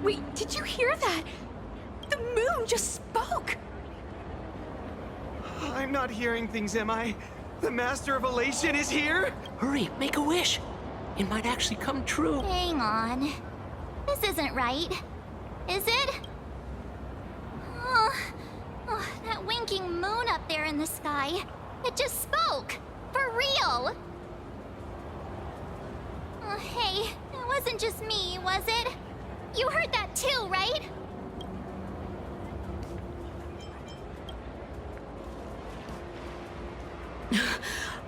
Wait, did you hear that? The moon just spoke! I'm not hearing things, am I? The Master of Elation is here? Hurry, make a wish. It might actually come true. Hang on. This isn't right. Is it? Oh, that winking moon up there in the sky. It just spoke. For real. Oh, hey, it wasn't just me, was it? You heard that too, right?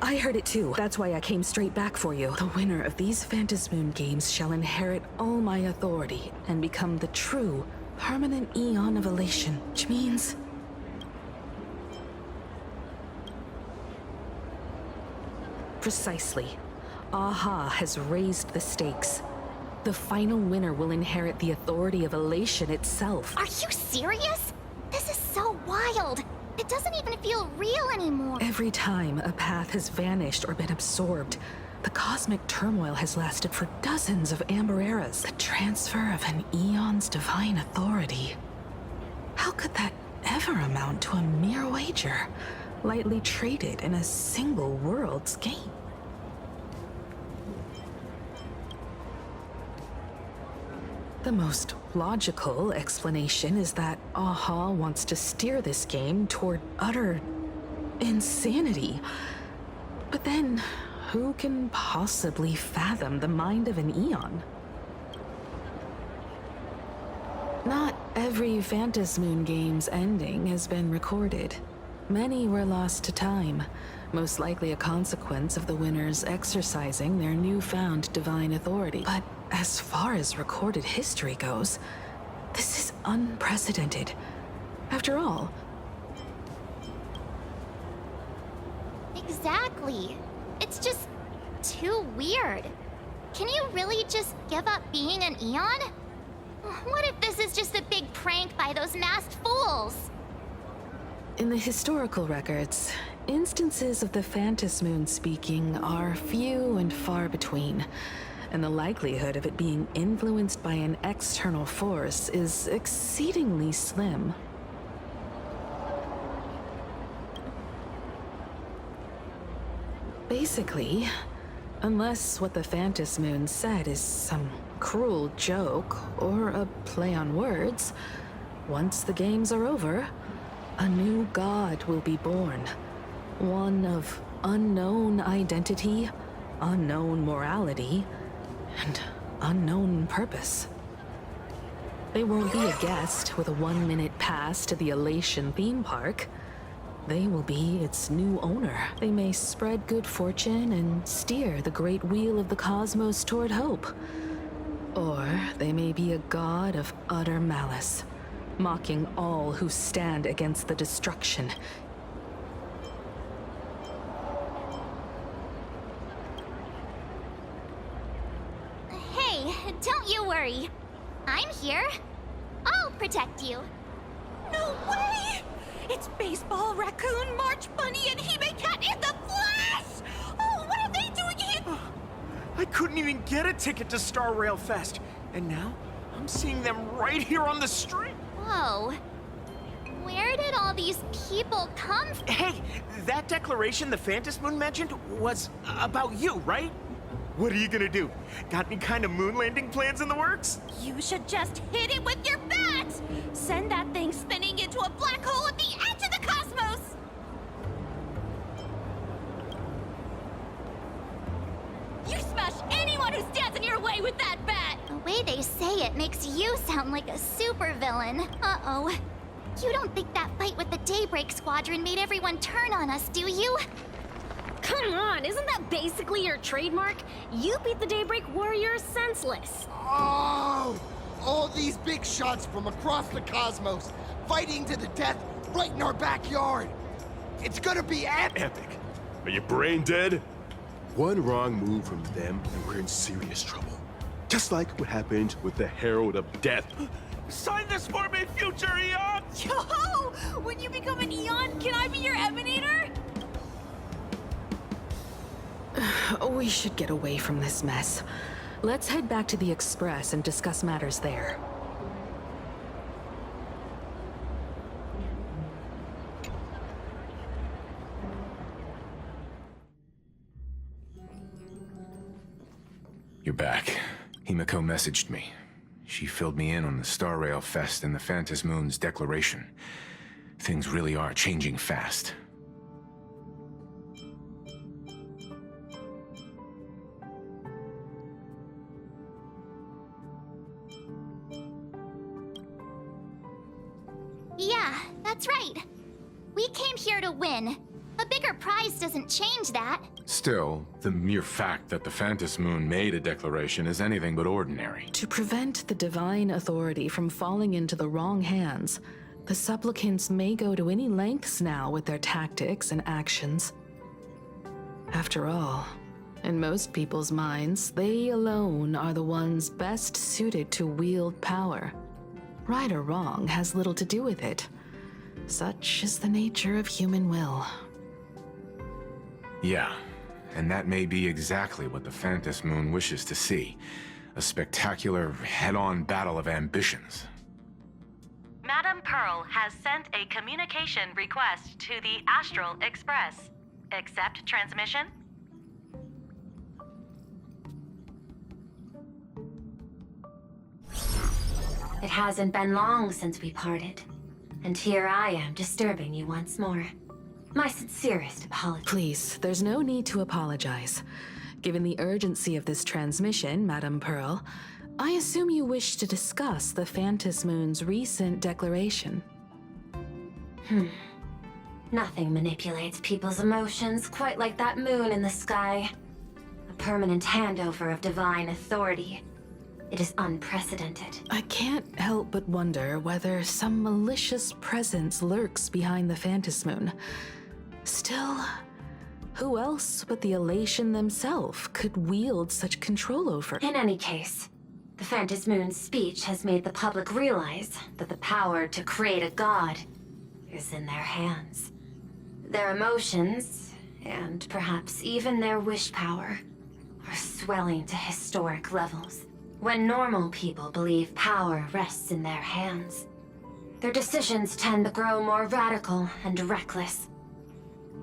I heard it too. That's why I came straight back for you. The winner of these Phantasmoon games shall inherit all my authority and become the true, permanent Eon of Elation, which means... Precisely. Aha has raised the stakes. The final winner will inherit the authority of Elation itself. Are you serious? This is so wild. It doesn't even feel real anymore. Every time a path has vanished or been absorbed, the cosmic turmoil has lasted for dozens of Amber Eras. The transfer of an Eon's divine authority. How could that ever amount to a mere wager, lightly traded in a single world's game? The most logical explanation is that Aha wants to steer this game toward utter insanity. But then, who can possibly fathom the mind of an Eon? Not every Phantasmoon game's ending has been recorded. Many were lost to time, most likely a consequence of the winners exercising their newfound divine authority. But as far as recorded history goes, this is unprecedented. After all... Exactly. It's just too weird. Can you really just give up being an Eon? What if this is just a big prank by those masked fools? In the historical records, instances of the Phantasmoon speaking are few and far between, and the likelihood of it being influenced by an external force is exceedingly slim. Basically, unless what the Phantasmoon said is some cruel joke or a play on words, once the games are over, a new god will be born. One of unknown identity, unknown morality, and unknown purpose. They won't be a guest with a 1-minute pass to the Elation theme park. They will be its new owner. They may spread good fortune and steer the great wheel of the cosmos toward hope. Or they may be a god of utter malice, mocking all who stand against the destruction. Hey, don't you worry. I'm here. I'll protect you. No way! It's Baseball, Raccoon, March Bunny, and Hime Cat in the flesh! Oh, what are they doing here? I couldn't even get a ticket to Starrail Fest, and now I'm seeing them right here on the street. Whoa. Where did all these people come from? Hey, that declaration the Phantasmoon mentioned was about you, right? What are you gonna do? Got any kind of moon landing plans in the works? You should just hit it with your bat! Send that thing spinning into a black hole at the edge of the cosmos! You smash anyone who stands in your way with that bat! The way they say it makes you sound like a supervillain. Uh-oh. You don't think that fight with the Daybreak Squadron made everyone turn on us, do you? Come on, isn't that basically your trademark? You beat the Daybreak Warriors senseless. Oh! All these big shots from across the cosmos, fighting to the death right in our backyard. It's gonna be epic! Epic. Are you brain dead? One wrong move from them and we're in serious trouble. Just like what happened with the Herald of Death. Sign this for me, future Eon! Yo! When you become an Eon, can I be your Emanator? We should get away from this mess. Let's head back to the Express and discuss matters there. You're back. Himiko messaged me. She filled me in on the Starrail Fest and the Phantom Moon's declaration. Things really are changing fast. Yeah, that's right. We came here to win. A bigger prize doesn't change that. Still, the mere fact that the Phantom Moon made a declaration is anything but ordinary. To prevent the divine authority from falling into the wrong hands, the supplicants may go to any lengths now with their tactics and actions. After all, in most people's minds, they alone are the ones best suited to wield power. Right or wrong has little to do with it. Such is the nature of human will. Yeah, and that may be exactly what the Phantom Moon wishes to see. A spectacular, head-on battle of ambitions. Madame Pearl has sent a communication request to the Astral Express. Accept transmission? It hasn't been long since we parted, and here I am disturbing you once more. My sincerest apologies. Please, there's no need to apologize. Given the urgency of this transmission, Madame Pearl, I assume you wish to discuss the Phantom Moon's recent declaration. Nothing manipulates people's emotions quite like that moon in the sky. A permanent handover of divine authority. It is unprecedented. I can't help but wonder whether some malicious presence lurks behind the Phantom Moon. Still, who else but the Elation themselves could wield such control over? In any case, the Phantom Moon's speech has made the public realize that the power to create a god is in their hands. Their emotions, and perhaps even their wish power, are swelling to historic levels. When normal people believe power rests in their hands, their decisions tend to grow more radical and reckless.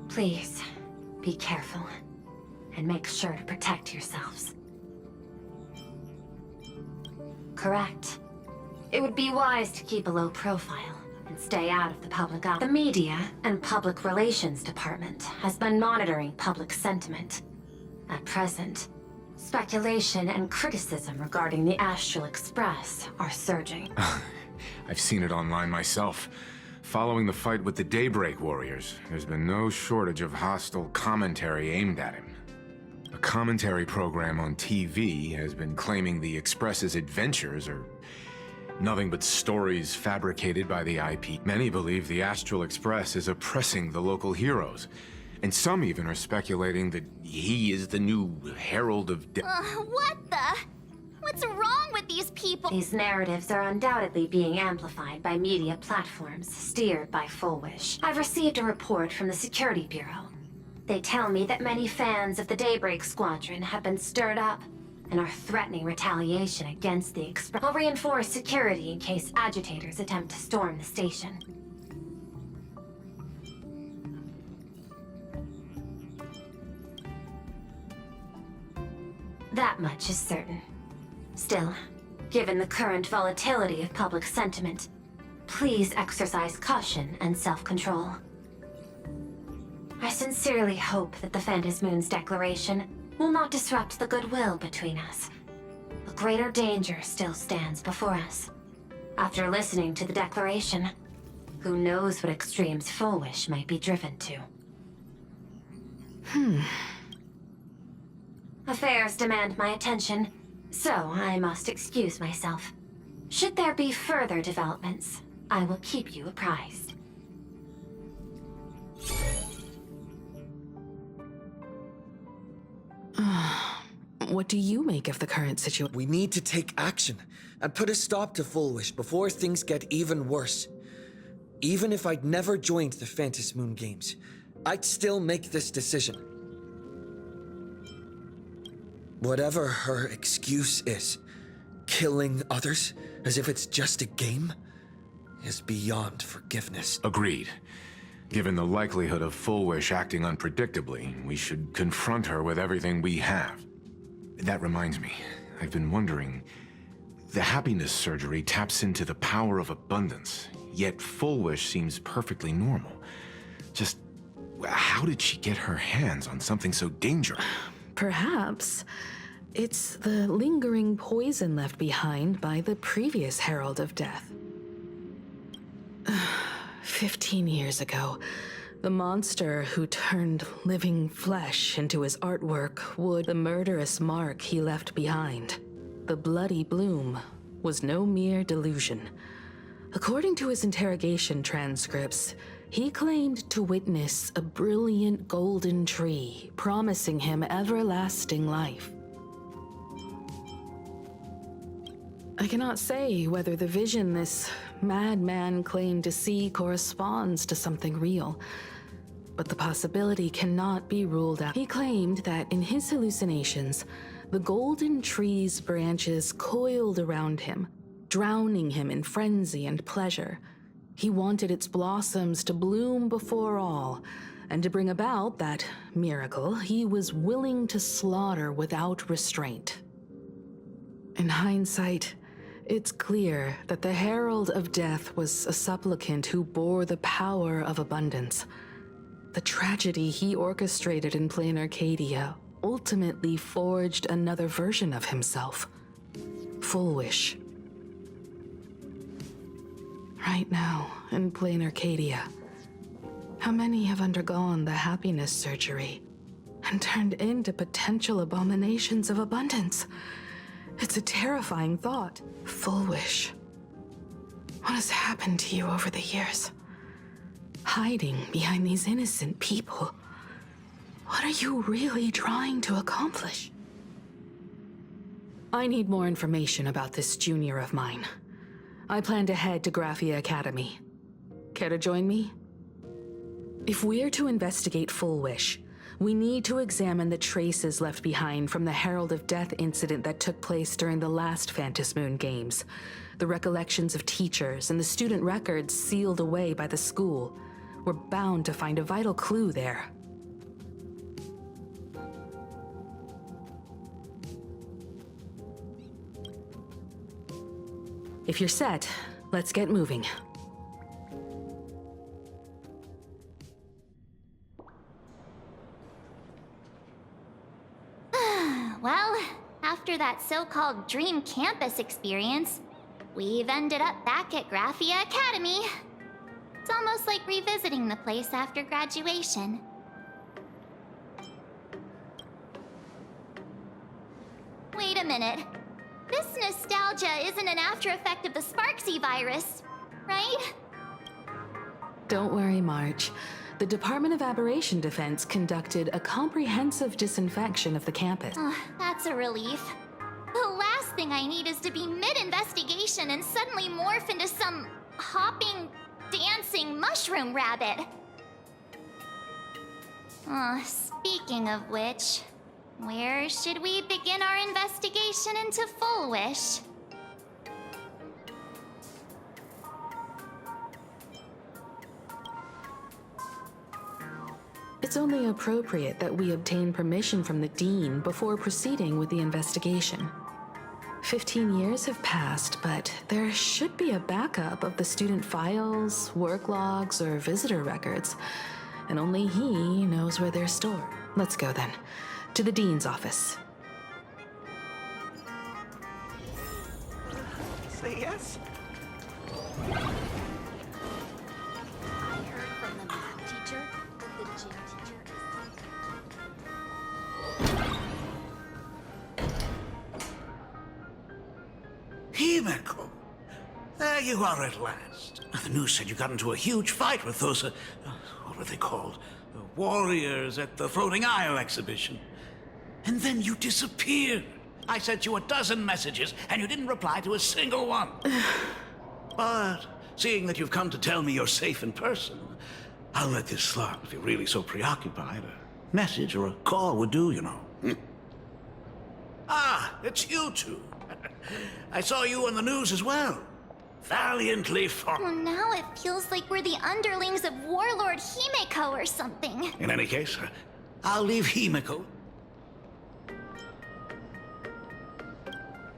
Please, be careful, and make sure to protect yourselves. Correct. It would be wise to keep a low profile and stay out of the public eye. The media and public relations department has been monitoring public sentiment. At present, speculation and criticism regarding the Astral Express are surging. I've seen it online myself. Following the fight with the Daybreak Warriors, there's been no shortage of hostile commentary aimed at him. A commentary program on TV has been claiming the Express's adventures are nothing but stories fabricated by the IP. Many believe the Astral Express is oppressing the local heroes, and some even are speculating that he is the new Herald of Death. What the? What's wrong with these people? These narratives are undoubtedly being amplified by media platforms steered by Full Wish. I've received a report from the Security Bureau. They tell me that many fans of the Daybreak Squadron have been stirred up and are threatening retaliation against the Express. I'll reinforce security in case agitators attempt to storm the station. That much is certain. Still, given the current volatility of public sentiment, please exercise caution and self-control. I sincerely hope that the Phantom Moon's declaration will not disrupt the goodwill between us. A greater danger still stands before us. After listening to the declaration, who knows what extremes Full Wish might be driven to. Affairs demand my attention, so I must excuse myself. Should there be further developments, I will keep you apprised. What do you make of the current situation? We need to take action and put a stop to Full Wish before things get even worse. Even if I'd never joined the Phantom Moon Games, I'd still make this decision. Whatever her excuse is, killing others as if it's just a game is beyond forgiveness. Agreed. Given the likelihood of Full Wish acting unpredictably, we should confront her with everything we have. That reminds me. I've been wondering... The happiness surgery taps into the power of abundance, yet Full Wish seems perfectly normal. Just... how did she get her hands on something so dangerous? Perhaps it's the lingering poison left behind by the previous Herald of Death. 15 years ago, the monster who turned living flesh into his artwork would the murderous mark he left behind. The bloody bloom was no mere delusion. According to his interrogation transcripts, he claimed to witness a brilliant golden tree, promising him everlasting life. I cannot say whether the vision this madman claimed to see corresponds to something real, but the possibility cannot be ruled out. He claimed that in his hallucinations, the golden tree's branches coiled around him, drowning him in frenzy and pleasure. He wanted its blossoms to bloom before all, and to bring about that miracle, he was willing to slaughter without restraint. In hindsight, it's clear that the Herald of Death was a supplicant who bore the power of abundance. The tragedy he orchestrated in Plain Arcadia ultimately forged another version of himself. Full Wish. Right now, in Plain Arcadia, how many have undergone the happiness surgery and turned into potential abominations of abundance? It's a terrifying thought. Full Wish. What has happened to you over the years? Hiding behind these innocent people. What are you really trying to accomplish? I need more information about this junior of mine. I plan to head to Graphia Academy. Care to join me? If we're to investigate Full Wish, we need to examine the traces left behind from the Herald of Death incident that took place during the last Phantom Moon Games. The recollections of teachers and the student records sealed away by the school. We're bound to find a vital clue there. If you're set, let's get moving. Well, after that so-called dream campus experience, we've ended up back at Graphia Academy. It's almost like revisiting the place after graduation. Wait a minute. This nostalgia isn't an after effect of the Sparksy virus, right? Don't worry, March. The Department of Aberration Defense conducted a comprehensive disinfection of the campus. Oh, that's a relief. The last thing I need is to be mid-investigation and suddenly morph into some hopping, dancing mushroom rabbit. Speaking of which, where should we begin our investigation into Full Wish? It's only appropriate that we obtain permission from the Dean before proceeding with the investigation. 15 years have passed, but there should be a backup of the student files, work logs, or visitor records, and only he knows where they're stored. Let's go then, to the Dean's office. Say yes? Himeko! There you are at last. The news said you got into a huge fight with those, what were they called? The warriors at the Floating Isle exhibition. And then you disappeared. I sent you a dozen messages, and you didn't reply to a single one. But seeing that you've come to tell me you're safe in person, I'll let this slide if you're really so preoccupied. A message or a call would do, you know. Ah, it's you two. I saw you on the news as well. Valiantly fought. Well, now it feels like we're the underlings of Warlord Himeko or something. In any case, I'll leave Himeko.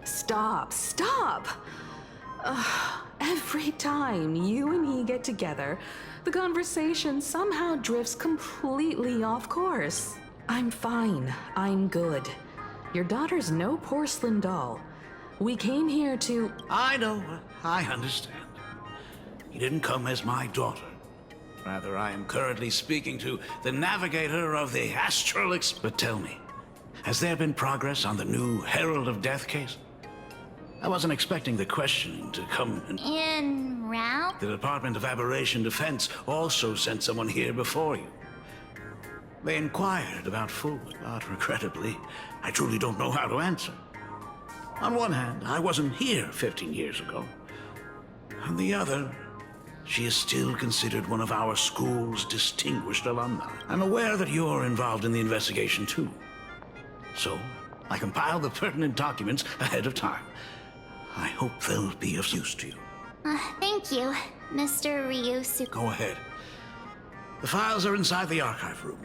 Stop, stop! Every time you and he get together, the conversation somehow drifts completely off course. I'm fine. I'm good. Your daughter's no porcelain doll. We came here to... I know. I understand. You didn't come as my daughter. Rather, I am currently speaking to the navigator of the Astral But tell me, has there been progress on the new Herald of Death case? I wasn't expecting the questioning to come In route? The Department of Aberration Defense also sent someone here before you. They inquired about food, but regrettably, I truly don't know how to answer. On one hand, I wasn't here 15 years ago. On the other, she is still considered one of our school's distinguished alumni. I'm aware that you're involved in the investigation too. So, I compiled the pertinent documents ahead of time. I hope they'll be of use to you. Thank you, Mr. Ryusu. Go ahead. The files are inside the archive room.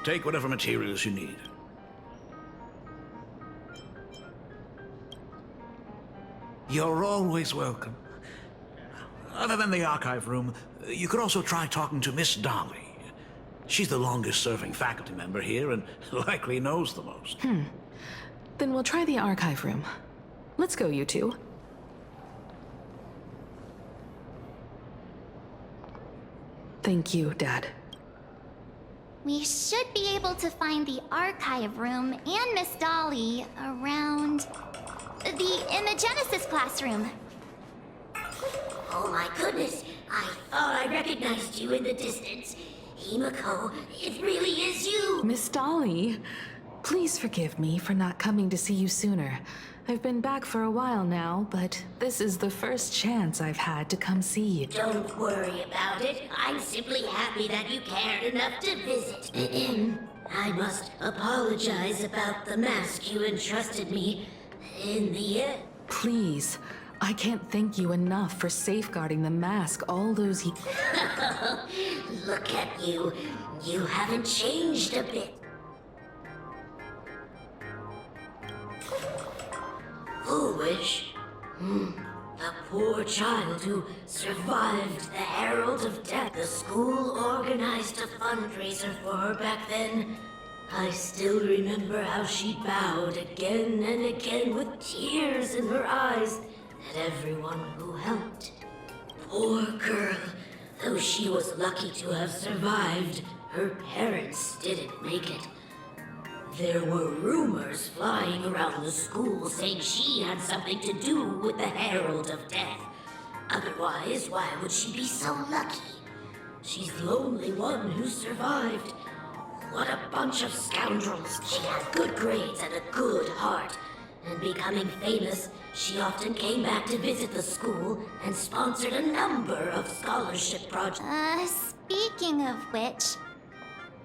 Take whatever materials you need. You're always welcome. Other than the archive room, you could also try talking to Miss Dolly. She's the longest-serving faculty member here and likely knows the most. Then we'll try the archive room. Let's go, you two. Thank you, Dad. We should be able to find the archive room and Miss Dolly around the Imagenesis classroom. Oh my goodness, I thought I recognized you in the distance. Himiko, it really is you! Miss Dolly, please forgive me for not coming to see you sooner. I've been back for a while now, but this is the first chance I've had to come see you. Don't worry about it. I'm simply happy that you cared enough to visit. I must apologize about the mask you entrusted me in the end. Please, I can't thank you enough for safeguarding the mask all those years. Look at you. You haven't changed a bit. Foolish. A poor child who survived the Herald of Death. The school organized a fundraiser for her back then. I still remember how she bowed again and again with tears in her eyes at everyone who helped. Poor girl. Though she was lucky to have survived, her parents didn't make it. There were rumors flying around the school saying she had something to do with the Herald of Death. Otherwise, why would she be so lucky? She's the only one who survived. What a bunch of scoundrels. She had good grades and a good heart. And becoming famous, she often came back to visit the school and sponsored a number of scholarship projects. Speaking of which,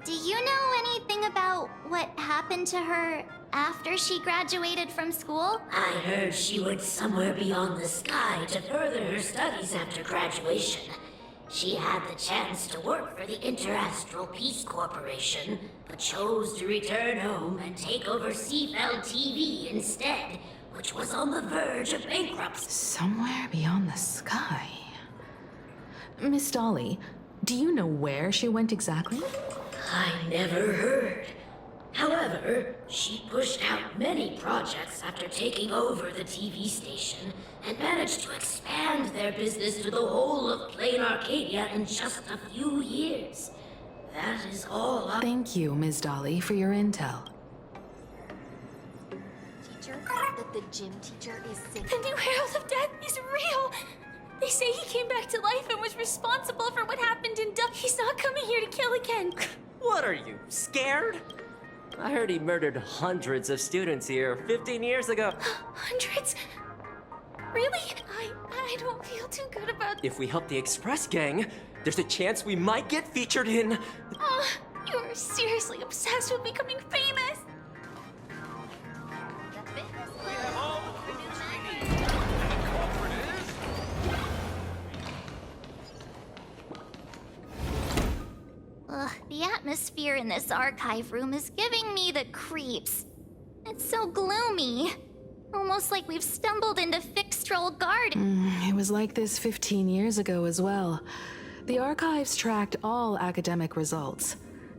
do you know anything about what happened to her after she graduated from school? I heard she went somewhere beyond the sky to further her studies after graduation. She had the chance to work for the Interastral Peace Corporation, but chose to return home and take over Seafeld TV instead, which was on the verge of bankruptcy. Somewhere beyond the sky. Miss Dolly, do you know where she went exactly? I never heard. However, she pushed out many projects after taking over the TV station and managed to expand their business to the whole of Plain Arcadia in just a few years. That is all I... Thank you, Ms. Dolly, for your intel. Teacher, that the gym teacher is sick. The new Herald of Death is real! They say he came back to life and was responsible for what happened in Duck. He's not coming here to kill again. What are you, scared? I heard he murdered hundreds of students here 15 years ago. Hundreds? Really? I don't feel too good about... If we help the Express Gang, there's a chance we might get featured in... You're seriously obsessed with becoming famous! The atmosphere in this archive room is giving me the creeps. It's so gloomy. Almost like we've stumbled into Fixed-Roll Garden. It was like this 15 years ago as well. The archives tracked all academic results.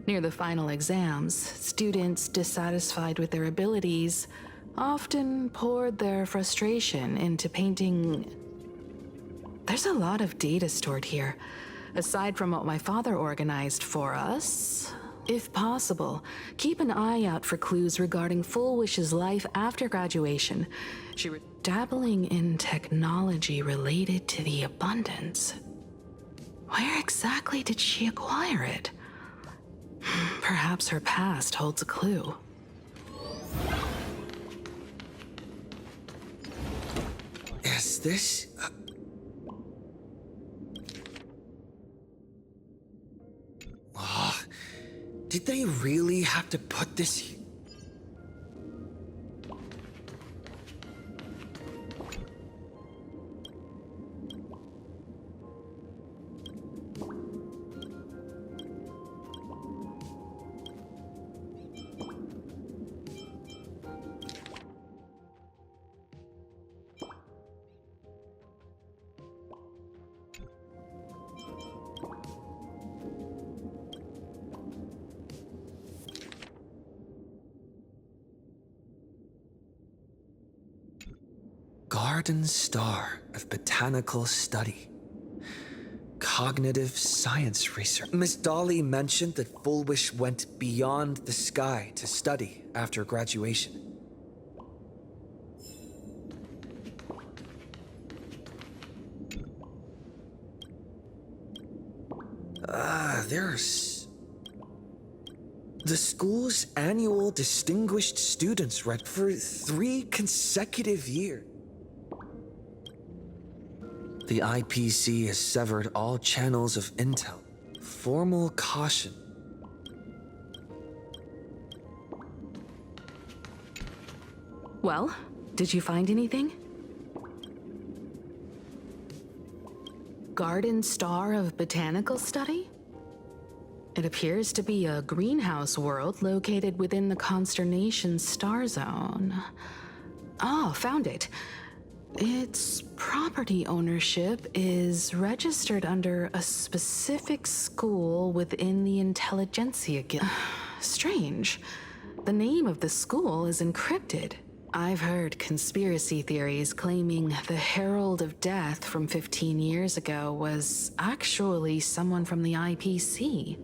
Near the final exams, students dissatisfied with their abilities often poured their frustration into painting. There's a lot of data stored here. Aside from what my father organized for us, if possible, keep an eye out for clues regarding Full Wish's life after graduation. She was dabbling in technology related to the abundance. Where exactly did she acquire it? Perhaps her past holds a clue. Is this... Did they really have to put this here? Garden Star of Botanical Study. Cognitive Science Research. Miss Dolly mentioned that Full Wish went beyond the sky to study after graduation. There's... The school's annual Distinguished Students read for 3 consecutive years. The IPC has severed all channels of intel. Formal caution. Well, did you find anything? Garden Star of Botanical Study? It appears to be a greenhouse world located within the Consternation Star Zone. Oh, found it. Its property ownership is registered under a specific school within the Intelligentsia Guild. Strange. The name of the school is encrypted. I've heard conspiracy theories claiming the Herald of Death from 15 years ago was actually someone from the IPC.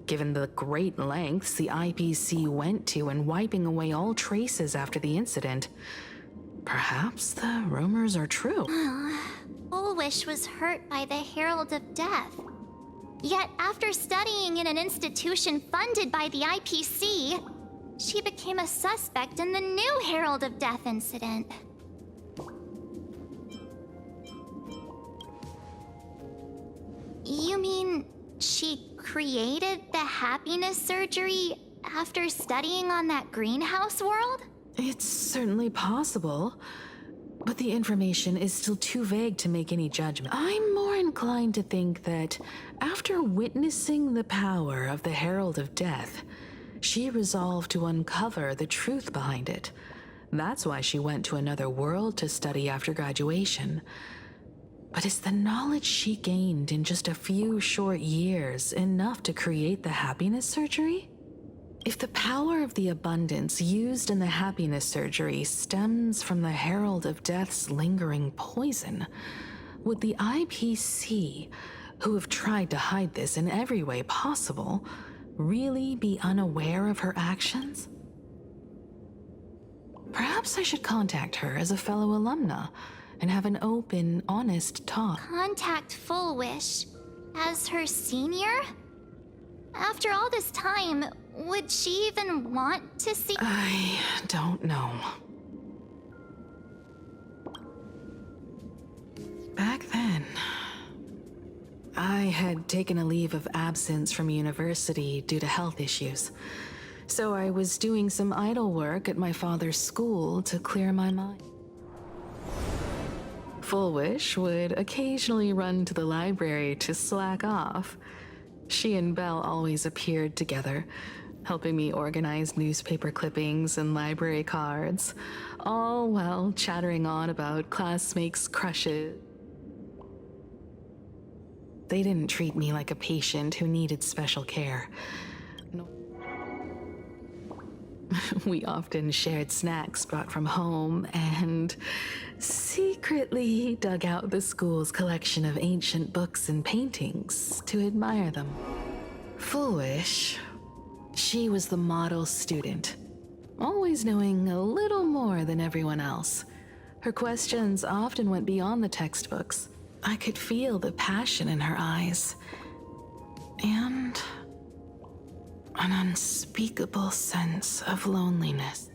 Given the great lengths the IPC went to in wiping away all traces after the incident, perhaps the rumors are true. Full Wish was hurt by the Herald of Death. Yet after studying in an institution funded by the IPC, she became a suspect in the new Herald of Death incident. You mean she created the happiness surgery after studying on that greenhouse world? It's certainly possible, but the information is still too vague to make any judgment. I'm more inclined to think that after witnessing the power of the Herald of Death, she resolved to uncover the truth behind it. That's why she went to another world to study after graduation. But is the knowledge she gained in just a few short years enough to create the happiness surgery? If the power of the abundance used in the happiness surgery stems from the Herald of Death's lingering poison, would the IPC, who have tried to hide this in every way possible, really be unaware of her actions? Perhaps I should contact her as a fellow alumna and have an open, honest talk. Contact Full Wish as her senior? After all this time, would she even want to see? I don't know. Back then, I had taken a leave of absence from university due to health issues. So I was doing some idle work at my father's school to clear my mind. Full Wish would occasionally run to the library to slack off. She and Belle always appeared together, helping me organize newspaper clippings and library cards, all while chattering on about classmates' crushes. They didn't treat me like a patient who needed special care. No. We often shared snacks brought from home and secretly dug out the school's collection of ancient books and paintings to admire them. Foolish. She was the model student, always knowing a little more than everyone else. Her questions often went beyond the textbooks. I could feel the passion in her eyes, and an unspeakable sense of loneliness.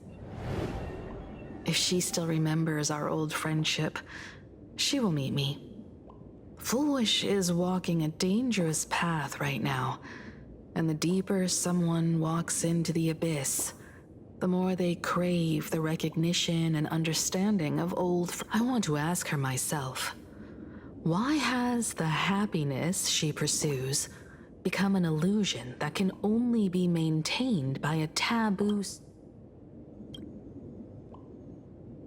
If she still remembers our old friendship, she will meet me. Foolish is walking a dangerous path right now. And the deeper someone walks into the abyss, the more they crave the recognition and understanding of I want to ask her myself, why has the happiness she pursues become an illusion that can only be maintained by a taboo?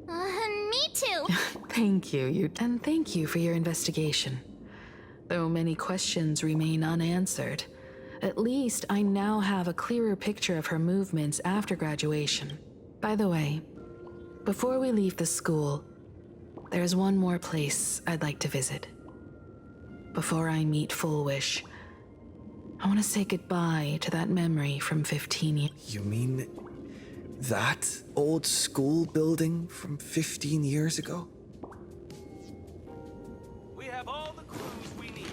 Me too. Thank you, and thank you for your investigation. Though many questions remain unanswered, at least I now have a clearer picture of her movements after graduation. By the way, before we leave the school, there's one more place I'd like to visit. Before I meet Fullwish, I want to say goodbye to that memory from 15 years. You mean that old school building from 15 years ago? We have all the clues we need.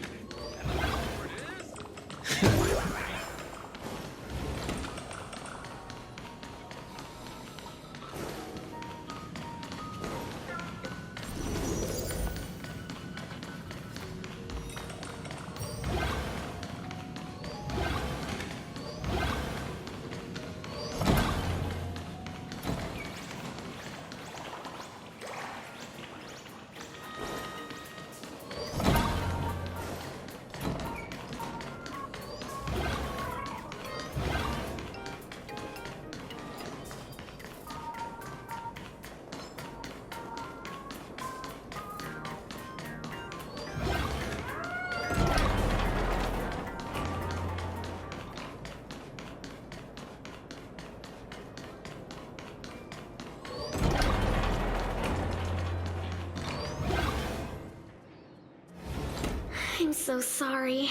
I'm so sorry.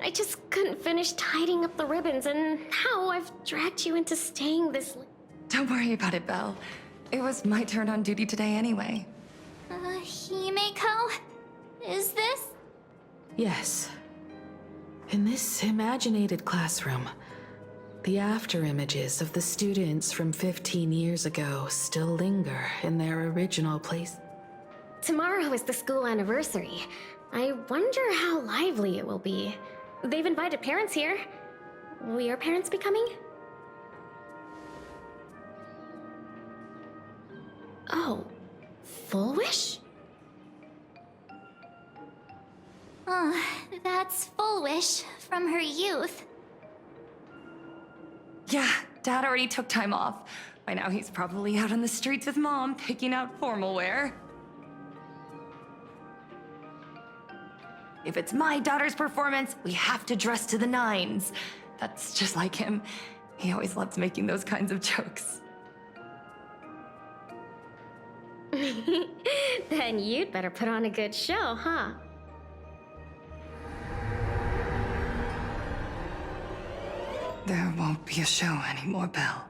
I just couldn't finish tidying up the ribbons, and now I've dragged you into staying this late. Don't worry about it, Belle. It was my turn on duty today anyway. Himeko? Is this? Yes. In this imaginated classroom, the after images of the students from 15 years ago still linger in their original place. Tomorrow is the school anniversary. I wonder how lively it will be. They've invited parents here. Will your parents be coming? Oh, Fullwish? That's Fullwish from her youth. Yeah, Dad already took time off. By now he's probably out on the streets with Mom, picking out formal wear. If it's my daughter's performance, we have to dress to the nines. That's just like him. He always loves making those kinds of jokes. Then you'd better put on a good show, huh? There won't be a show anymore, Belle.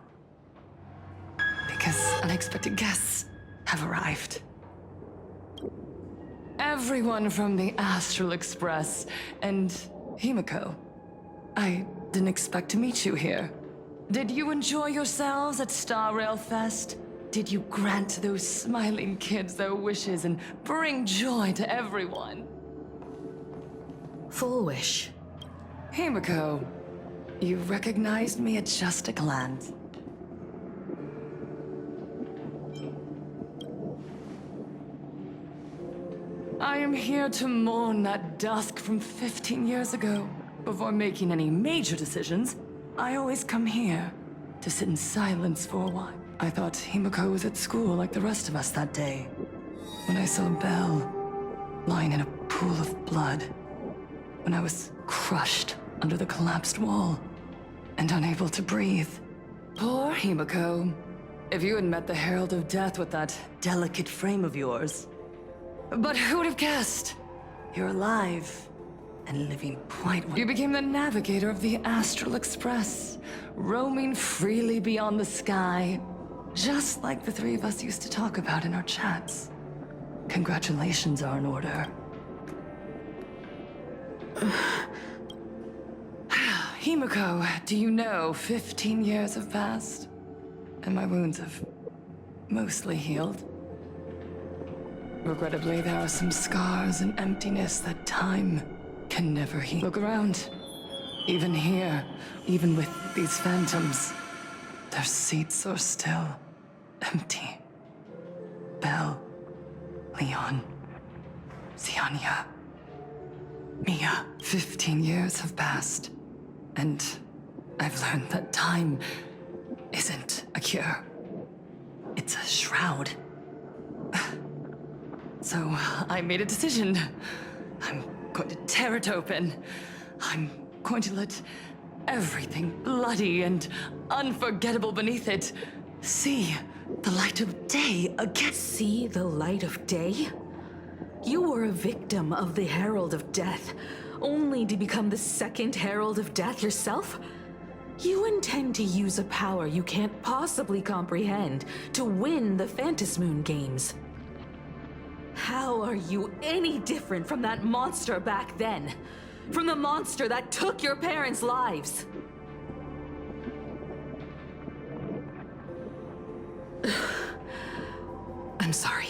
Because unexpected guests have arrived. Everyone from the Astral Express and Himeko. I didn't expect to meet you here. Did you enjoy yourselves at Starrail Fest? Did you grant those smiling kids their wishes and bring joy to everyone? Fullwish. Himeko, you recognized me at just a glance. I am here to mourn that dusk from 15 years ago. Before making any major decisions, I always come here to sit in silence for a while. I thought Himiko was at school like the rest of us that day. When I saw Belle lying in a pool of blood. When I was crushed under the collapsed wall and unable to breathe. Poor Himiko. If you had met the Herald of Death with that delicate frame of yours. But who would have guessed? You're alive and living quite well. You became the navigator of the Astral Express, roaming freely beyond the sky, just like the three of us used to talk about in our chats. Congratulations are in order. Himiko, do you know 15 years have passed? And my wounds have mostly healed. Regrettably, there are some scars and emptiness that time can never heal. Look around. Even here, even with these phantoms, their seats are still empty. Belle, Leon, Xianya, Mia. 15 years have passed, and I've learned that time isn't a cure. It's a shroud. So I made a decision. I'm going to tear it open. I'm going to let everything bloody and unforgettable beneath it see the light of day again. See the light of day? You were a victim of the Herald of Death, only to become the second Herald of Death yourself? You intend to use a power you can't possibly comprehend to win the Phantasmoon games. How are you any different from that monster back then? From the monster that took your parents' lives? I'm sorry.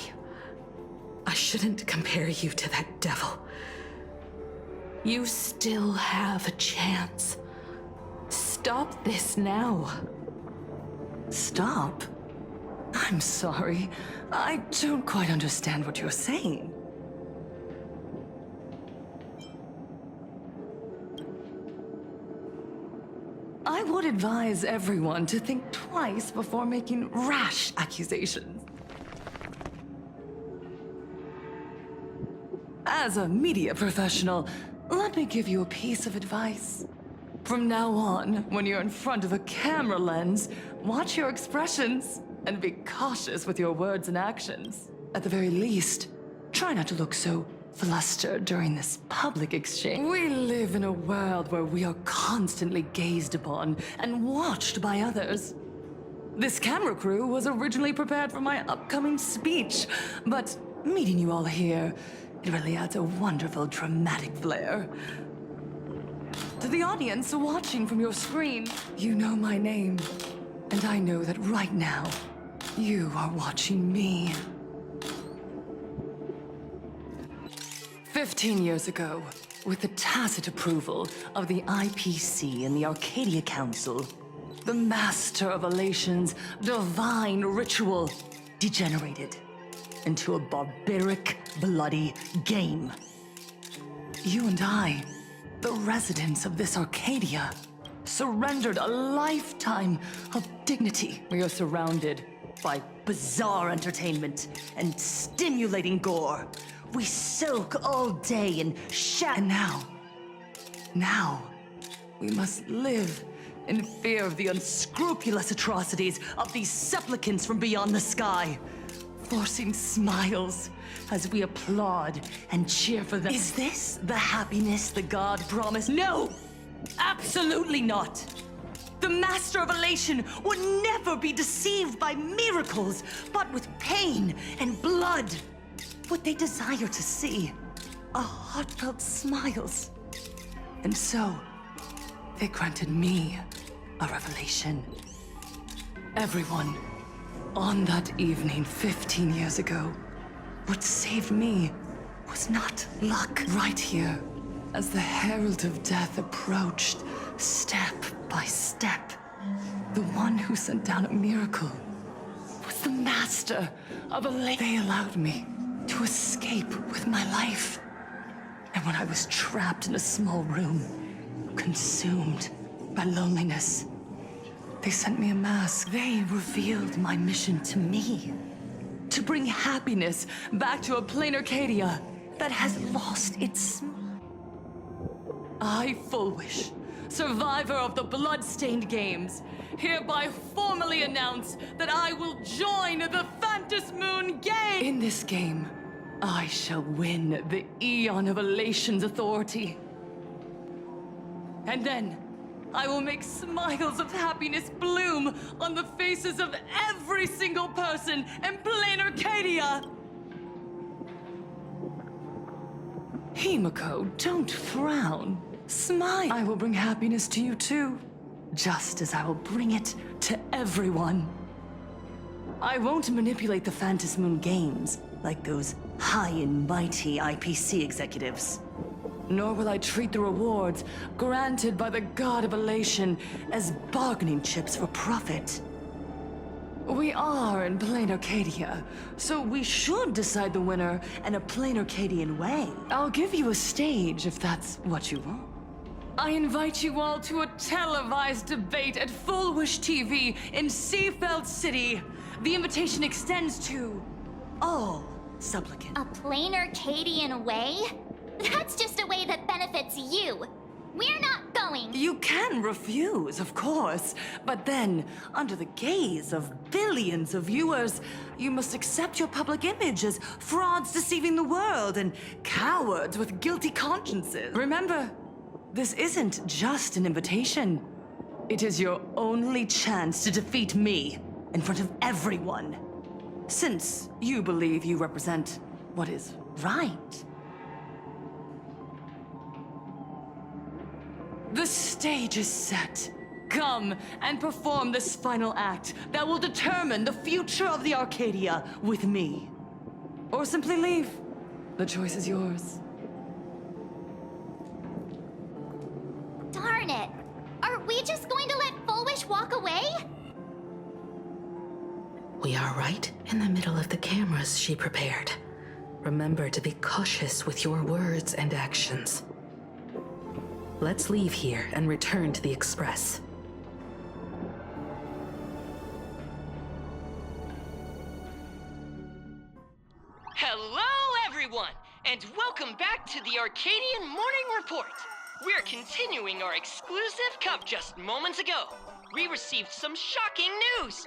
I shouldn't compare you to that devil. You still have a chance. Stop this now. Stop? I'm sorry. I don't quite understand what you're saying. I would advise everyone to think twice before making rash accusations. As a media professional, let me give you a piece of advice. From now on, when you're in front of a camera lens, watch your expressions and be cautious with your words and actions. At the very least, try not to look so flustered during this public exchange. We live in a world where we are constantly gazed upon and watched by others. This camera crew was originally prepared for my upcoming speech, but meeting you all here, it really adds a wonderful dramatic flair. To the audience watching from your screen, you know my name, and I know that right now, you are watching me. 15 years ago, with the tacit approval of the IPC and the Arcadia Council, the Master of Elation's divine ritual degenerated into a barbaric, bloody game. You and I, the residents of this Arcadia, surrendered a lifetime of dignity. We are surrounded by bizarre entertainment and stimulating gore. We soak all day in and now, we must live in fear of the unscrupulous atrocities of these supplicants from beyond the sky, forcing smiles as we applaud and cheer for them. Is this the happiness the god promised? No! Absolutely not! The Master of Elation would never be deceived by miracles, but with pain and blood. What they desire to see are heartfelt smiles. And so, they granted me a revelation. Everyone, on that evening 15 years ago, what saved me was not luck. Right here, as the Herald of Death approached, step by step, the one who sent down a miracle was the Master of Elation. They allowed me to escape with my life. And when I was trapped in a small room, consumed by loneliness. They sent me a mask. They revealed my mission to me. To bring happiness back to a plain Arcadia that has lost its... I, Fullwish, survivor of the blood-stained games, hereby formally announce that I will join the Phantom Moon game! In this game, I shall win the Eon of Elation's authority. And then, I will make smiles of happiness bloom on the faces of every single person in plain Arcadia! Himiko, don't frown. Smile. I will bring happiness to you too, just as I will bring it to everyone. I won't manipulate the Phantom Moon games like those high and mighty IPC executives. Nor will I treat the rewards granted by the God of Elation as bargaining chips for profit. We are in plain Arcadia, so we should decide the winner in a plain Arcadian way. I'll give you a stage if that's what you want. I invite you all to a televised debate at Fullwish TV in Seafeld City. The invitation extends to all supplicants. A plain Arcadian way? That's just a way that benefits you. We're not going. You can refuse, of course, but then, under the gaze of billions of viewers, you must accept your public image as frauds deceiving the world and cowards with guilty consciences. Remember, this isn't just an invitation. It is your only chance to defeat me in front of everyone. Since you believe you represent what is right. The stage is set. Come and perform this final act that will determine the future of the Arcadia with me. Or simply leave. The choice is yours. Darn it! Are we just going to let Fullwish walk away? We are right in the middle of the cameras she prepared. Remember to be cautious with your words and actions. Let's leave here and return to the Express. Hello, everyone, and welcome back to the Arcadian Morning Report. We're continuing our exclusive cup just moments ago. We received some shocking news.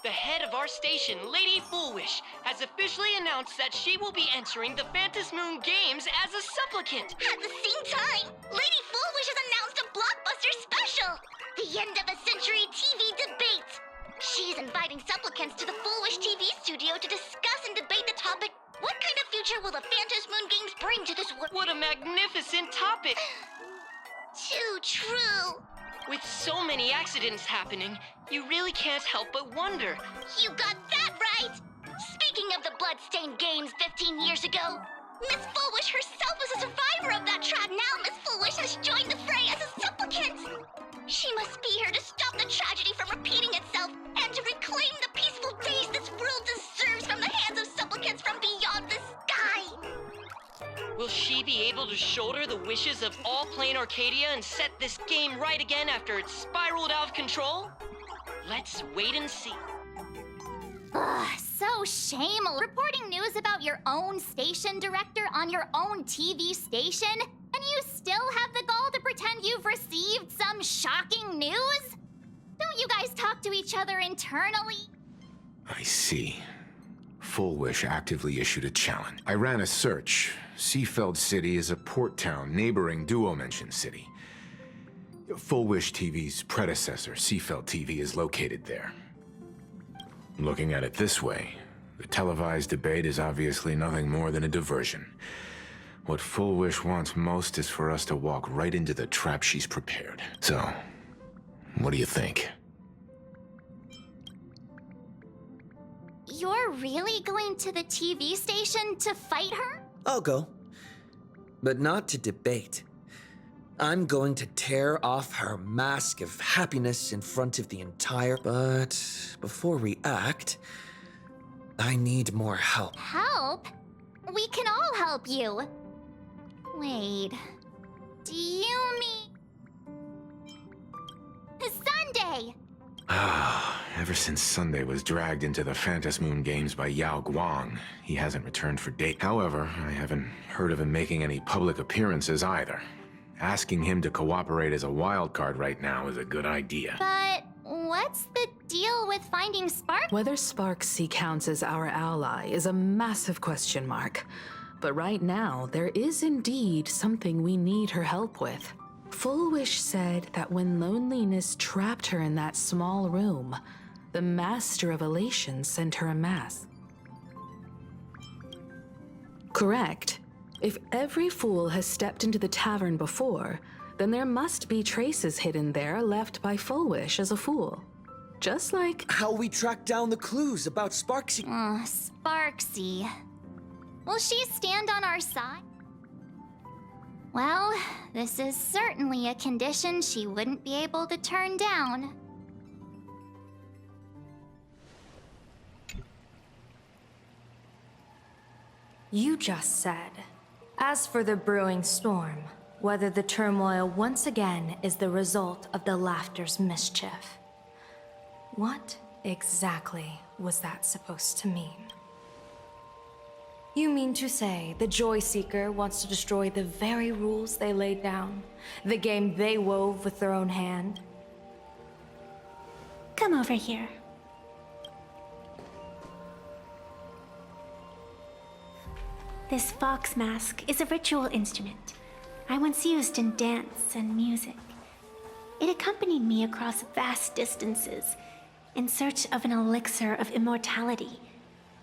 The head of our station, Lady Fullwish, has officially announced that she will be entering the Phantom Moon Games as a supplicant. At the same time, Lady Fullwish has announced a blockbuster special, the end of a century TV debate. She's inviting supplicants to the Fullwish TV studio to discuss and debate the topic, what kind of future will the Phantom Moon Games bring to this world? What a magnificent topic! Too true. With so many accidents happening, you really can't help but wonder. You got that right! Speaking of the bloodstained games 15 years ago, Miss Fullwish herself was a survivor of that trap. Now Miss Fullwish has joined the fray as a supplicant. She must be here to stop the tragedy from repeating itself and to reclaim the peaceful days this world deserves from the hands of supplicants from beyond the sky. Will she be able to shoulder the wishes of all plain Arcadia and set this game right again after it's spiraled out of control? Let's wait and see. Ugh, so shameless. Reporting news about your own station director on your own TV station? And you still have the gall to pretend you've received some shocking news? Don't you guys talk to each other internally? I see. Fullwish actively issued a challenge. I ran a search. Seafeld City is a port town neighboring Duo-Mention City. Fullwish TV's predecessor, Seafeld TV, is located there. Looking at it this way, the televised debate is obviously nothing more than a diversion. What Fullwish wants most is for us to walk right into the trap she's prepared. So, what do you think? You're really going to the TV station to fight her? I'll go. But not to debate. I'm going to tear off her mask of happiness in front of the entire... But before we act, I need more help. Help? We can all help you. Wait, do you mean... Ever since Sunday was dragged into the Phantom Moon Games by Yao Guang, he hasn't returned for date. However, I haven't heard of him making any public appearances either. Asking him to cooperate as a wild card right now is a good idea. But what's the deal with finding Spark? Whether Sparksea counts as our ally is a massive question mark. But right now, there is indeed something we need her help with. Full Wish said that when loneliness trapped her in that small room, the Master of Elation sent her a mask. Correct. If every fool has stepped into the tavern before, then there must be traces hidden there left by Full Wish as a fool. Just like how we tracked down the clues about Sparksea. Sparksea. Will she stand on our side? Well, this is certainly a condition she wouldn't be able to turn down. You just said, as for the brewing storm, whether the turmoil once again is the result of the Laughter's mischief. What exactly was that supposed to mean? You mean to say the Joy Seeker wants to destroy the very rules they laid down, the game they wove with their own hand? Come over here. This fox mask is a ritual instrument I once used in dance and music. It accompanied me across vast distances in search of an elixir of immortality,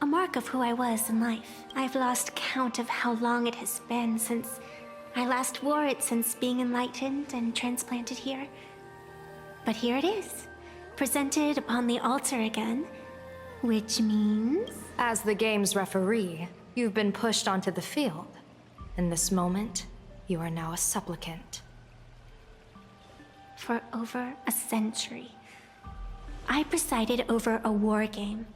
a mark of who I was in life. I've lost count of how long it has been since I last wore it since being enlightened and transplanted here. But here it is, presented upon the altar again, which means... As the game's referee, you've been pushed onto the field. In this moment, you are now a supplicant. For over a century, I presided over a war game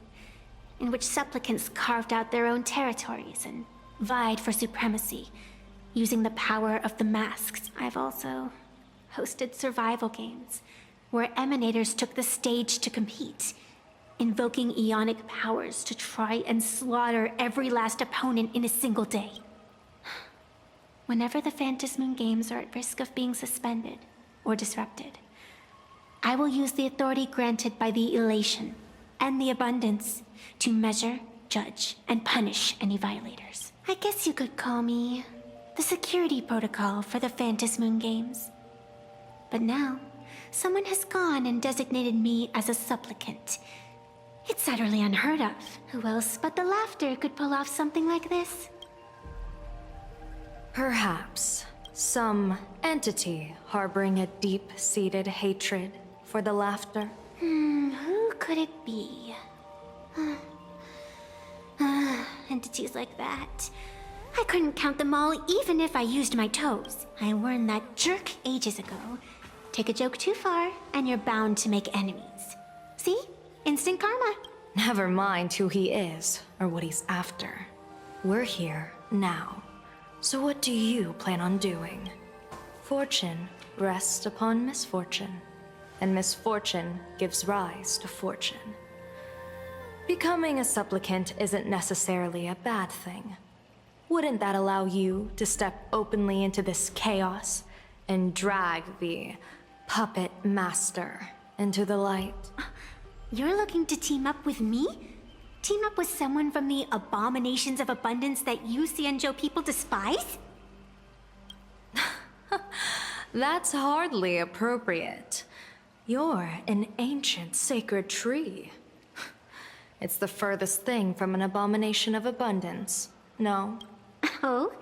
in which supplicants carved out their own territories and vied for supremacy, using the power of the masks. I've also hosted survival games where emanators took the stage to compete, invoking eonic powers to try and slaughter every last opponent in a single day. Whenever the Phantom Moon Games are at risk of being suspended or disrupted, I will use the authority granted by the Elation and the Abundance to measure, judge, and punish any violators. I guess you could call me the security protocol for the Phantom Moon Games. But now, someone has gone and designated me as a supplicant. It's utterly unheard of. Who else but the Laughter could pull off something like this? Perhaps some entity harboring a deep-seated hatred for the Laughter. Who could it be? Entities like that. I couldn't count them all even if I used my toes. I warned that jerk ages ago. Take a joke too far, and you're bound to make enemies. See? Instant karma. Never mind who he is or what he's after. We're here now. So what do you plan on doing? Fortune rests upon misfortune, and misfortune gives rise to fortune. Becoming a supplicant isn't necessarily a bad thing. Wouldn't that allow you to step openly into this chaos and drag the puppet master into the light? You're looking to team up with me? Team up with someone from the abominations of abundance that you Xianzhou people despise? That's hardly appropriate. You're an ancient sacred tree. It's the furthest thing from an abomination of abundance, no? Oh,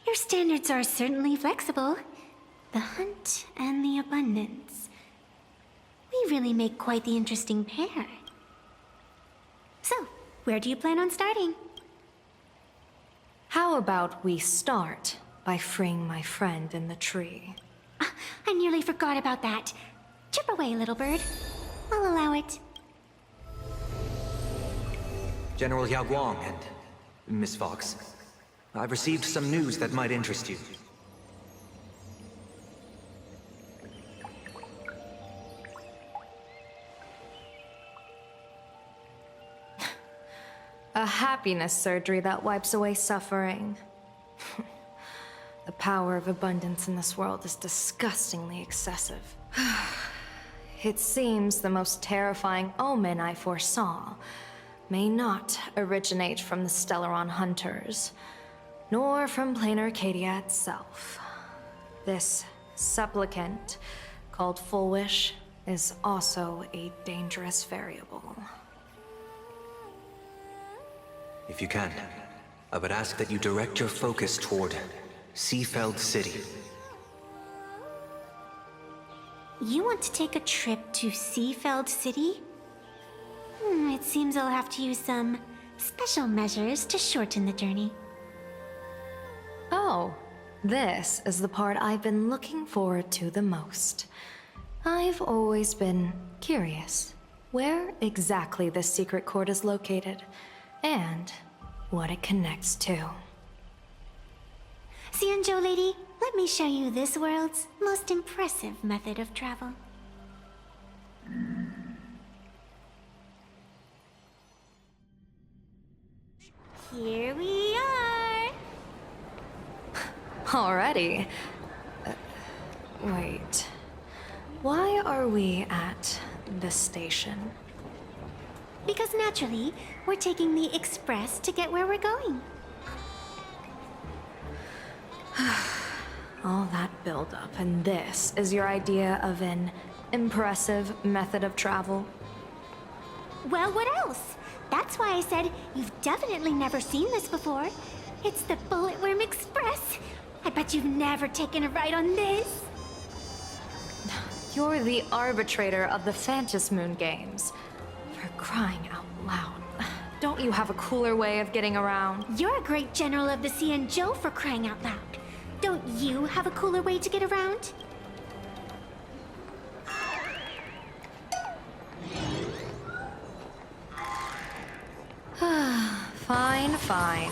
your standards are certainly flexible. The hunt and the abundance. We really make quite the interesting pair. So, where do you plan on starting? How about we start by freeing my friend in the tree? I nearly forgot about that. Chip away, little bird. I'll allow it. General Yao Guang and Miss Fox, I've received some news that might interest you. A happiness surgery that wipes away suffering. The power of abundance in this world is disgustingly excessive. It seems the most terrifying omen I foresaw may not originate from the Stellaron hunters, nor from plain Arcadia itself. This supplicant, called Full Wish, is also a dangerous variable. If you can, I would ask that you direct your focus toward Seafeld City. You want to take a trip to Seafeld City? It seems I'll have to use some special measures to shorten the journey. Oh, this is the part I've been looking forward to the most. I've always been curious where exactly this secret court is located, and what it connects to. Xianzhou lady, let me show you this world's most impressive method of travel. Here we are! Already? Wait. Why are we at this station? Because naturally, we're taking the express to get where we're going. All that buildup, and this is your idea of an impressive method of travel? Well, what else? That's why I said you've definitely never seen this before. It's the Bulletworm Express. I bet you've never taken a ride on this. You're the arbitrator of the Phantom Moon games. For crying out loud. Don't you have a cooler way of getting around? You're a great general of the Xianzhou for crying out loud. Don't you have a cooler way to get around? Fine.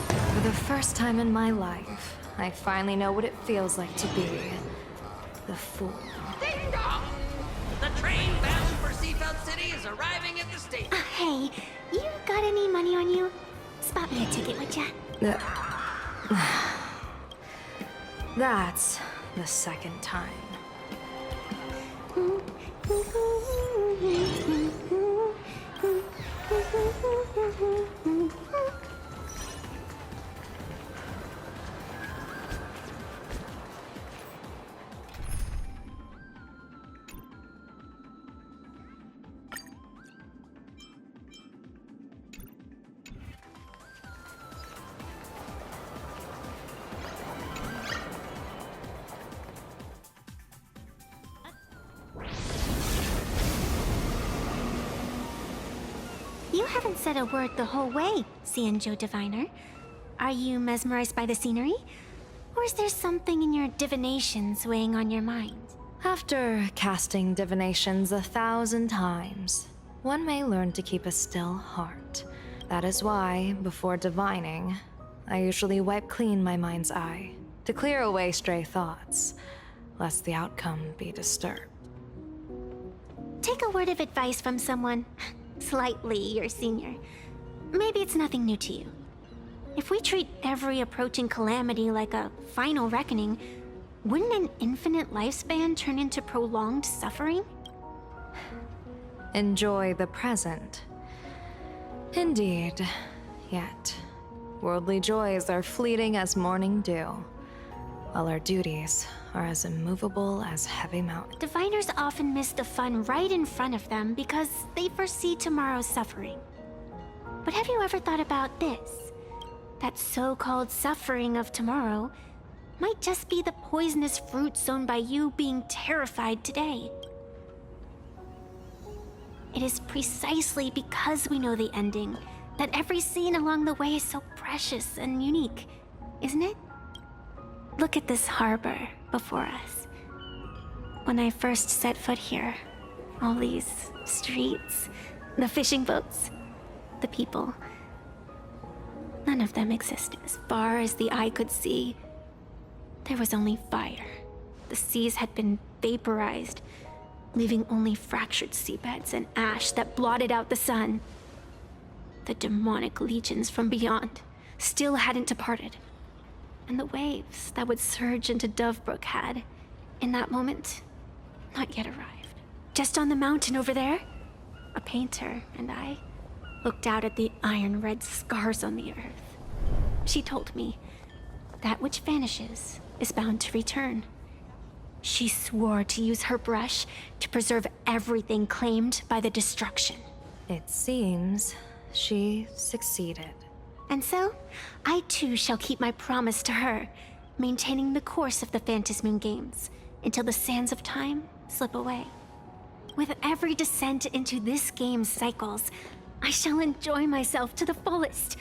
For the first time in my life, I finally know what it feels like to be the fool. Ding dong! The train bound for Seafeld City is arriving at the station. Hey, you got any money on you? Spot me a ticket, would ya? That's the second time. You haven't said a word the whole way, Xianzhou Diviner. Are you mesmerized by the scenery? Or is there something in your divinations weighing on your mind? After casting divinations 1,000 times, one may learn to keep a still heart. That is why, before divining, I usually wipe clean my mind's eye to clear away stray thoughts, lest the outcome be disturbed. Take a word of advice from someone slightly your senior. Maybe it's nothing new to you. If we treat every approaching calamity like a final reckoning, wouldn't an infinite lifespan turn into prolonged suffering? Enjoy the present. Indeed. Yet, worldly joys are fleeting as morning dew, while our duties are as immovable as heavy mountains. Diviners often miss the fun right in front of them because they foresee tomorrow's suffering. But have you ever thought about this? That so-called suffering of tomorrow might just be the poisonous fruit sown by you being terrified today. It is precisely because we know the ending that every scene along the way is so precious and unique, isn't it? Look at this harbor before us. When I first set foot here, all these streets, the fishing boats, the people, none of them existed as far as the eye could see. There was only fire. The seas had been vaporized, leaving only fractured seabeds and ash that blotted out the sun. The demonic legions from beyond still hadn't departed. And the waves that would surge into Dovebrook had, in that moment, not yet arrived. Just on the mountain over there, a painter and I looked out at the iron-red scars on the earth. She told me that which vanishes is bound to return. She swore to use her brush to preserve everything claimed by the destruction. It seems she succeeded. And so, I too shall keep my promise to her, maintaining the course of the Phantasmoon Games until the sands of time slip away. With every descent into this game's cycles, I shall enjoy myself to the fullest.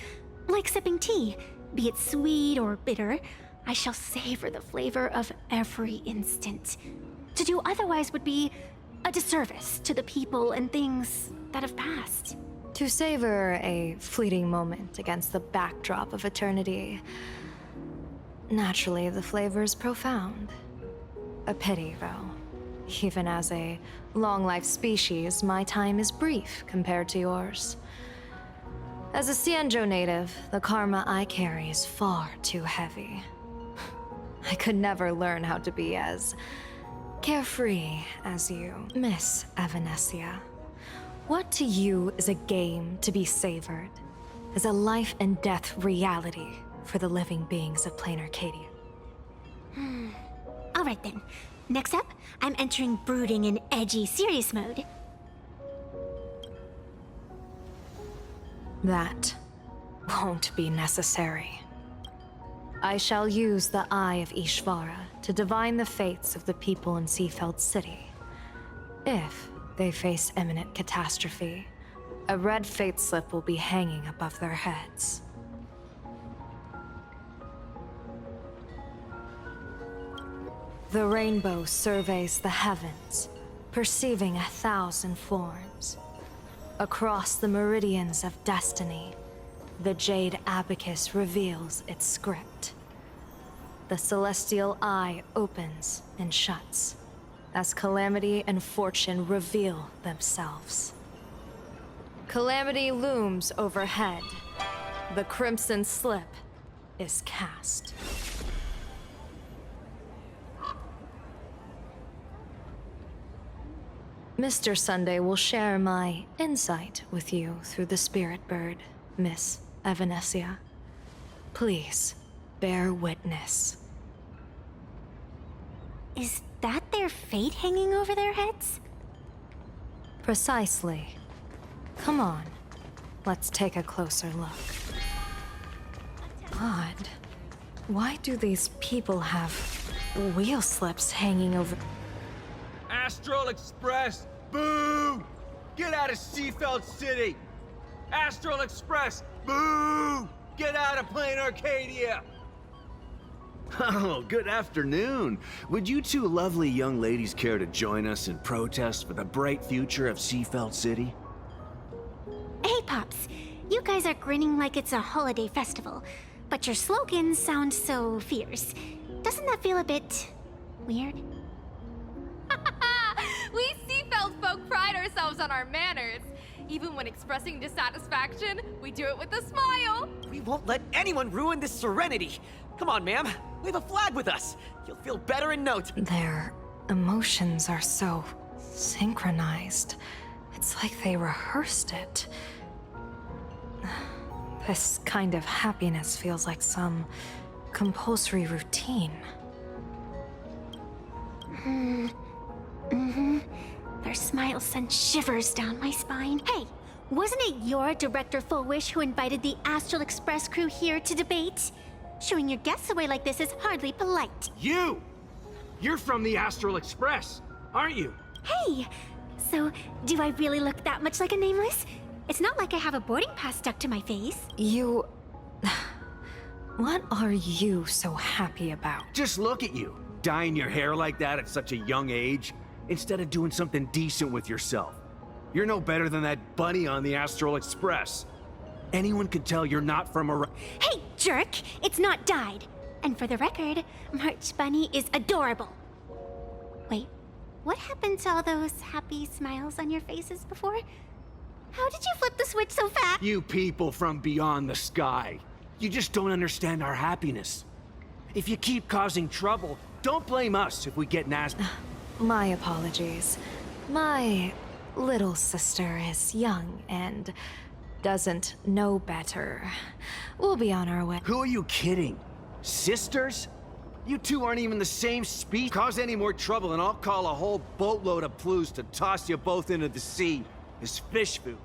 Like sipping tea, be it sweet or bitter, I shall savor the flavor of every instant. To do otherwise would be a disservice to the people and things that have passed. To savor a fleeting moment against the backdrop of eternity. Naturally, the flavor is profound. A pity, though. Even as a long-life species, my time is brief compared to yours. As a Cienjo native, the karma I carry is far too heavy. I could never learn how to be as carefree as you, Miss Evanescia. What to you is a game to be savored, is a life and death reality for the living beings of plain Arcadia. All right then. Next up, I'm entering brooding and edgy serious mode. That won't be necessary. I shall use the Eye of Ishvara to divine the fates of the people in Seafeld City. If they face imminent catastrophe, a red fate slip will be hanging above their heads. The rainbow surveys the heavens, perceiving 1,000 forms. Across the meridians of destiny, the jade abacus reveals its script. The celestial eye opens and shuts as calamity and fortune reveal themselves. Calamity looms overhead. The crimson slip is cast. Mr. Sunday will share my insight with you through the spirit bird, Miss Evanescia. Please, bear witness. Is that their fate hanging over their heads? Precisely. Come on, let's take a closer look. Odd. Why do these people have wheel slips hanging over? Astral Express, boo! Get out of Seafeld City! Astral Express, boo! Get out of plain Arcadia! Oh, good afternoon. Would you two lovely young ladies care to join us in protest for the bright future of Seafeld City? Hey, Pops. You guys are grinning like it's a holiday festival, but your slogans sound so fierce. Doesn't that feel a bit weird? We Seafeld folk pride ourselves on our manners. Even when expressing dissatisfaction, we do it with a smile. We won't let anyone ruin this serenity. Come on, ma'am. We have a flag with us. You'll feel better in no time. Their emotions are so synchronized. It's like they rehearsed it. This kind of happiness feels like some compulsory routine. Their smiles send shivers down my spine. Hey, wasn't it your Director Fullwish who invited the Astral Express crew here to debate? Showing your guests away like this is hardly polite. You! You're from the Astral Express, aren't you? Hey! So, do I really look that much like a nameless? It's not like I have a boarding pass stuck to my face. You... What are you so happy about? Just look at you, dyeing your hair like that at such a young age, instead of doing something decent with yourself. You're no better than that bunny on the Astral Express. Anyone could tell you're not from around. Hey, jerk! It's not dyed. And for the record, March Bunny is adorable. Wait, what happened to all those happy smiles on your faces before? How did you flip the switch so fast? You people from beyond the sky. You just don't understand our happiness. If you keep causing trouble, don't blame us if we get nasty. My apologies. My little sister is young and doesn't know better. We'll be on our way. Who are you kidding? Sisters? You two aren't even the same species. Cause any more trouble and I'll call a whole boatload of Ploos to toss you both into the sea as fish food.